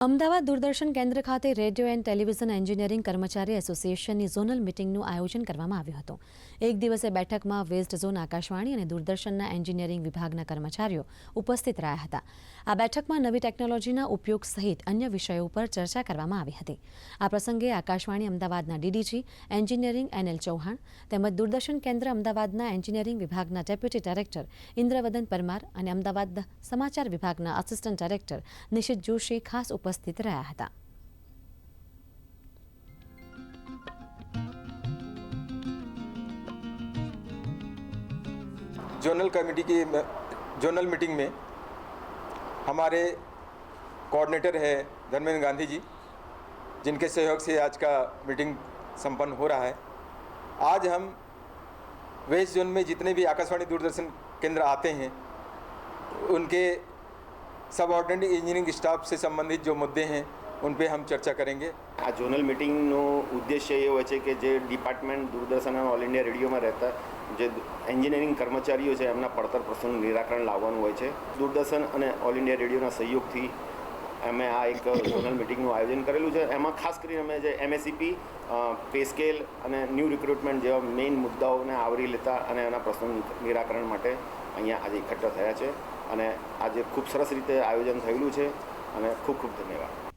અમદાવાદ દૂરદર્શન કેન્દ્ર ખાતે radio and television engineering કર્મચારી એસોસિએશનની ઝોનલ મિટિંગનું આયોજન કરવામાં આવ્યું હતું. એક દિવસીય બેઠકમાં વેસ્ટ ઝોન આકાશવાણી અને દૂરદર્શનના એન્જિનિયરિંગ વિભાગના કર્મચારીઓ ઉપસ્થિત રહ્યા હતા. આ બેઠકમાં નવી ટેકનોલોજીના ઉપયોગ સહિત અન્ય વિષયો પર ચર્ચા કરવામાં આવી હતી. આ પ્રસંગે આકાશવાણી અમદાવાદના ડીડીજી એન્જિનિયરિંગ NL ચૌહાણ તેમજ દૂરદર્શન કેન્દ્ર અમદાવાદના એન્જિનિયરિંગ વિભાગના ડેપ્યુટી ડાયરેક્ટર ઇન્દ્રવદન પરમાર અને અમદાવાદ સમાચાર વિભાગના આસિસ્ટન્ટ ડાયરેક્ટર નિશિત જોશી ખાસ ઉપસ્થિત રહ્યા હતા. जोनल मीटिंग में हमारे कोऑर्डिनेटर हैं धर्मेंद्र गांधी जी, जिनके सहयोग से आज का मीटिंग संपन्न हो रहा है. आज हम वेस्ट जोन में जितने भी आकाशवाणी दूरदर्शन केंद्र आते हैं उनके सब ऑर्डिनेट इंजीनियरिंग स्टाफ से संबंधित जो मुद्दे हैं उन पे हम चर्चा करेंगे. આ જોનલ મિટિંગનો ઉદ્દેશ્ય એ હોય છે કે જે ડિપાર્ટમેન્ટ દૂરદર્શન અને ઓલ ઇન્ડિયા રેડિયોમાં રહેતા જે એન્જિનિયરિંગ કર્મચારીઓ છે એમના પડતર પ્રશ્નોનું નિરાકરણ લાવવાનું હોય છે. દૂરદર્શન અને ઓલ ઇન્ડિયા રેડિયોના સહયોગથી અમે આ એક જોનલ મિટિંગનું આયોજન કરેલું છે. એમાં ખાસ કરીને અમે જે MSEP, પે સ્કેલ અને ન્યૂ રિક્રુટમેન્ટ જેવા મેઇન મુદ્દાઓને આવરી લેતા અને એના પ્રશ્નોનું નિરાકરણ માટે અહીંયા આજે એકઠા થયા છે અને આજે ખૂબ સરસ રીતે આયોજન થયેલું છે અને ખૂબ ખૂબ ધન્યવાદ.